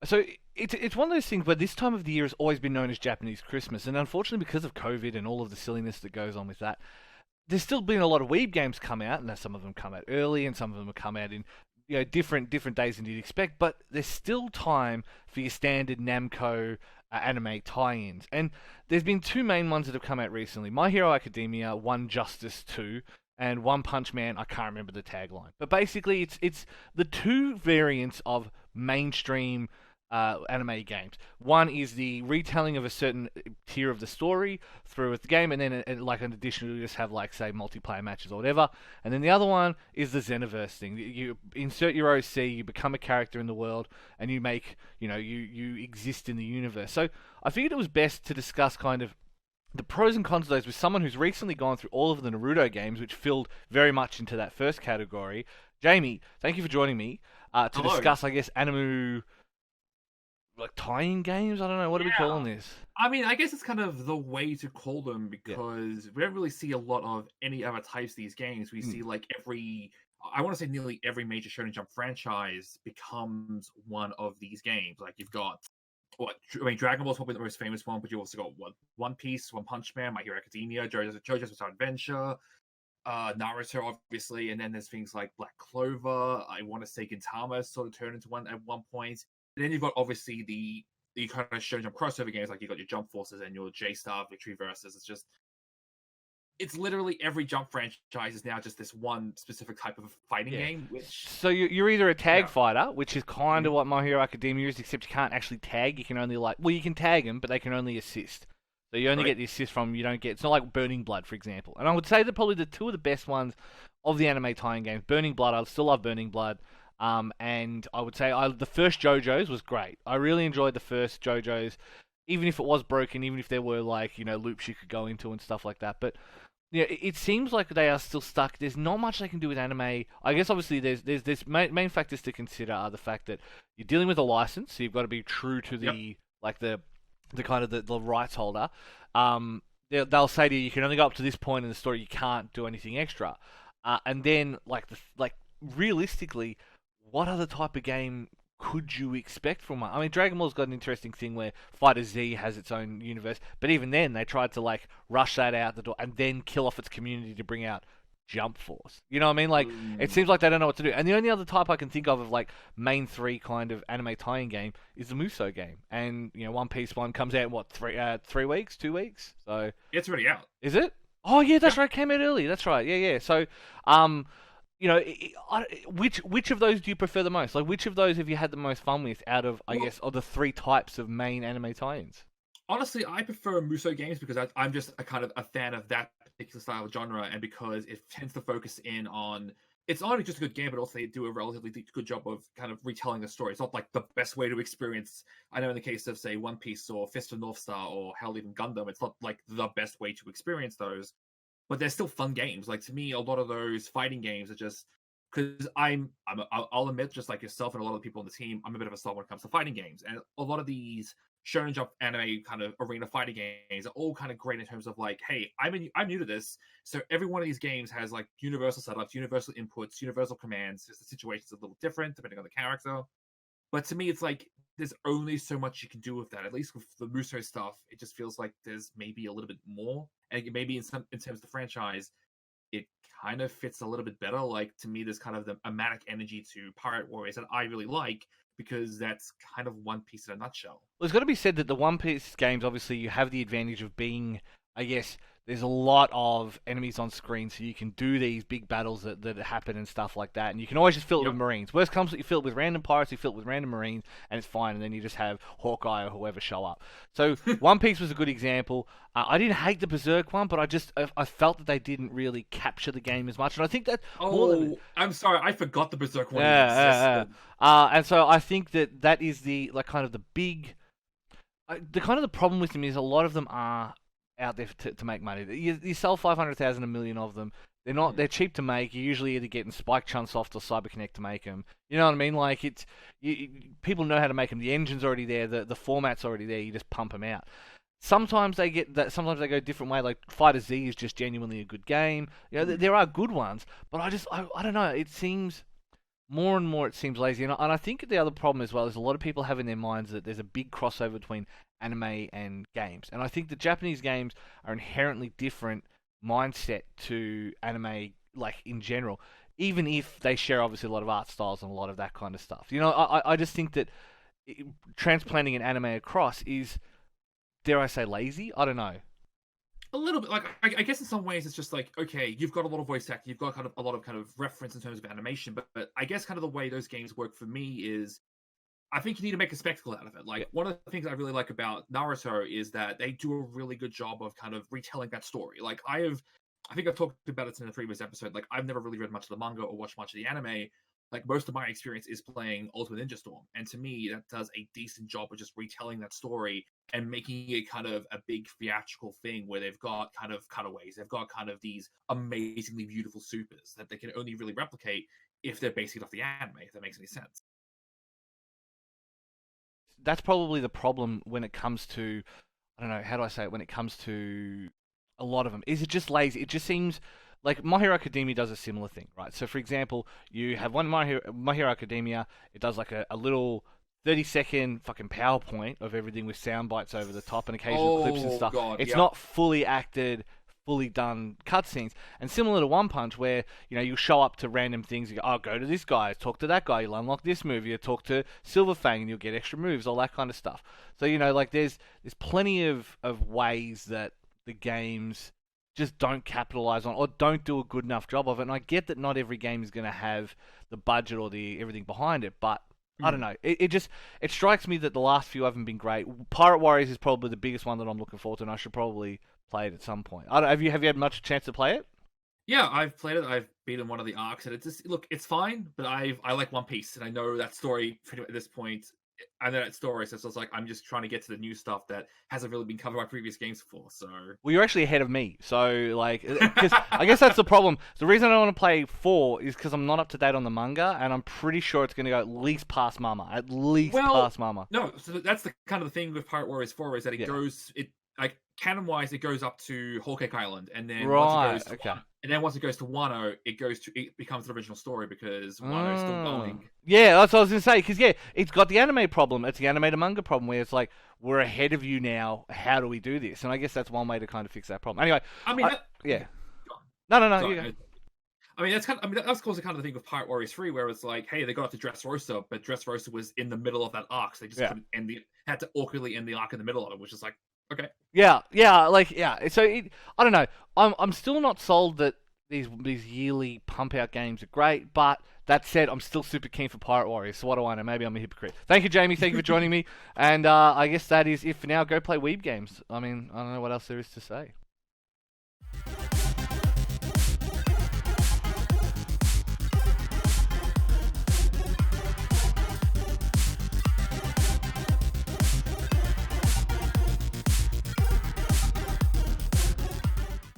So it's one of those things where this time of the year has always been known as Japanese Christmas, and unfortunately because of COVID and all of the silliness that goes on with that, there's still been a lot of weeb games come out, and some of them come out early, and some of them have come out in different days than you'd expect. But there's still time for your standard Namco anime tie-ins, and there's been two main ones that have come out recently: My Hero Academia, One Justice 2, and One Punch Man. I can't remember the tagline, but basically it's the two variants of mainstream anime games. One is the retelling of a certain tier of the story through with the game, and then like an additional, you just have like say multiplayer matches or whatever. And then the other one is the Xenoverse thing. You insert your OC, you become a character in the world, and you make you exist in the universe. So I figured it was best to discuss kind of the pros and cons of those with someone who's recently gone through all of the Naruto games, which filled very much into that first category. Jamie, thank you for joining me to Hello. discuss, I guess, anime like tie-in games. I don't know what are we Yeah. calling this. I mean, I guess it's kind of the way to call them Yeah. because we don't really see a lot of any other types of these games. We Mm. see like I want to say nearly every major Shonen Jump franchise becomes one of these games. Like you've got Dragon Ball's probably the most famous one, but you also got One Piece, One Punch Man, My Hero Academia, JoJo's Bizarre Adventure, Naruto, obviously, and then there's things like Black Clover. I want to say Gintama sort of turned into one at one point. And then you've got obviously the kind of Shonen Jump crossover games, like you've got your Jump Forces and your J Star Victory Versus. It's literally every Jump franchise is now just this one specific type of fighting Yeah. game, which So you're either a tag yeah. fighter, which is kind of Mhm. what My Hero Academia is, except you can't actually tag. You can only you can tag them, but they can only assist. So you only Right. get the assist from, you don't get, it's not like Burning Blood, for example. And I would say that probably the two of the best ones of the anime tie-in games, Burning Blood, I still love Burning Blood. And I would say the first JoJo's was great. I really enjoyed the first JoJo's, even if it was broken, even if there were like, loops you could go into and stuff like that. But yeah, it seems like they are still stuck. There's not much they can do with anime. I guess obviously there's main factors to consider are the fact that you're dealing with a license, so you've got to be true to Yep. the kind of the rights holder. They'll say to you, you can only go up to this point in the story. You can't do anything extra. And then like realistically, what other type of game could you expect from one? I mean, Dragon Ball's got an interesting thing where Fighter Z has its own universe, but even then, they tried to like rush that out the door and then kill off its community to bring out Jump Force. You know what I mean? Like, it Mm. seems like they don't know what to do. And the only other type I can think of like main three kind of anime tie-in game is the Muso game. And One Piece one comes out in what 3 weeks, 2 weeks? So It's already out. is it? Oh yeah, that's Yep. right. It came out early. That's right. Yeah, yeah. So, um, which of those do you prefer the most? Like, which of those have you had the most fun with out of, I Well, guess, of the three types of main anime tie-ins? honestly, I prefer Muso games because I'm just a kind of a fan of that particular style of genre, and because it tends to focus in on. It's not only just a good game, but also they do a relatively good job of kind of retelling the story. It's not like the best way to experience. I know in the case of say One Piece or Fist of North Star or hell even Gundam, it's not like the best way to experience those, but they're still fun games. Like to me, a lot of those fighting games are just because I'll admit, just like yourself and a lot of the people on the team, I'm a bit of a snob when it comes to fighting games, and a lot of these Shonen Jump anime kind of arena fighting games are all kind of great in terms of like, hey, I'm new to this, so every one of these games has like universal setups, universal inputs, universal commands. Just the situation's a little different depending on the character. But to me, it's like there's only so much you can do with that. At least with the Muso stuff, it just feels like there's maybe a little bit more, and maybe in terms of the franchise, it kind of fits a little bit better. Like to me, there's kind of the amatic energy to Pirate Warriors that I really like because that's kind of One Piece in a nutshell. Well, it's got to be said that the One Piece games, obviously, you have the advantage of being, I guess, there's a lot of enemies on screen, so you can do these big battles that happen and stuff like that. And you can always just fill it with Yep. Marines. Worst comes, you fill it with random pirates, you fill it with random Marines, and it's fine. And then you just have Hawkeye or whoever show up. So One Piece was a good example. I didn't hate the Berserk one, but I felt that they didn't really capture the game as much. And I think that more than Oh, I'm sorry, I forgot the Berserk one even yeah, yeah, existed. yeah. And so I think that is the like kind of the big, the kind of the problem with them is a lot of them are out there to make money. You sell 500,000, a million of them. They're cheap to make. You're usually either getting Spike Chunsoft or CyberConnect to make them. You know what I mean? Like people know how to make them. The engine's already there. The format's already there. You just pump them out. Sometimes they get that. Sometimes they go a different way. Like Fighter Z is just genuinely a good game. There are good ones, but I don't know. It seems more and more it seems lazy. And I think the other problem as well is a lot of people have in their minds that there's a big crossover between anime and games. And I think the Japanese games are inherently different mindset to anime, like in general, even if they share obviously a lot of art styles and a lot of that kind of stuff. I just think that transplanting an anime across is, dare I say, lazy? I don't know. A little bit, like I guess in some ways it's just like, okay, you've got a lot of voice acting, you've got kind of a lot of kind of reference in terms of animation, but I guess kind of the way those games work for me is I think you need to make a spectacle out of it. Yeah. Like one of the things I really like about Naruto is that they do a really good job of kind of retelling that story. Like I think I've talked about it in a previous episode. Like I've never really read much of the manga or watched much of the anime. Like most of my experience is playing Ultimate Ninja Storm, and to me that does a decent job of just retelling that story and making it kind of a big theatrical thing where they've got kind of cutaways, they've got kind of these amazingly beautiful supers that they can only really replicate if they're basing it off the anime, if that makes any sense. That's probably the problem when it comes to, I don't know, how do I say it, when it comes to a lot of them. Is it just lazy? It just seems like My Hero Academia does a similar thing, right? So, for example, you have one My Hero Academia, it does like a little 30-second fucking PowerPoint of everything with sound bites over the top and occasional clips and stuff. God, It's yep. not fully acted, fully done cutscenes. And similar to One Punch, where you show up to random things. You go, oh, go to this guy, talk to that guy. You'll unlock this move. You talk to Silverfang, and you'll get extra moves, all that kind of stuff. So like there's plenty of ways that the games just don't capitalize on or don't do a good enough job of it. And I get that not every game is going to have the budget or the everything behind it, but I don't know. It strikes me that the last few haven't been great. Pirate Warriors is probably the biggest one that I'm looking forward to, and I should probably play it at some point. Have you had much chance to play it? Yeah, I've played it. I've beaten one of the arcs, and it's fine. But I like One Piece, and I know that story pretty much at this point. I know that story, so it's like I'm just trying to get to the new stuff that hasn't really been covered by previous games before. So Well, you're actually ahead of me, so like, because I guess that's the problem. The reason I don't want to play 4 is because I'm not up to date on the manga, and I'm pretty sure it's going to go at least past Mama, past Mama. No, so that's the kind of the thing with Pirate Warriors 4 is that Yeah. it like canon wise it goes up to Whole Cake Island, and then Right. Okay. once it goes to Wano, it becomes the original story because Wano's still going. Yeah, that's what I was gonna say. Because it's got the anime problem. It's the anime to manga problem where it's like we're ahead of you now. How do we do this? And I guess that's one way to kind of fix that problem. Anyway, I mean, yeah. No. sorry, I mean, that's causing kind of the thing with Pirate Warriors 3, where it's like, hey, they got up to Dressrosa, but Dressrosa was in the middle of that arc, so they just couldn't had to awkwardly end the arc in the middle of it, which is like, okay. Yeah. So I don't know. I'm still not sold that these yearly pump out games are great, but that said, I'm still super keen for Pirate Warriors. So what do I know? Maybe I'm a hypocrite. Thank you, Jamie. Thank you for joining me. And I guess that is it for now. Go play Weeb games. I mean, I don't know what else there is to say.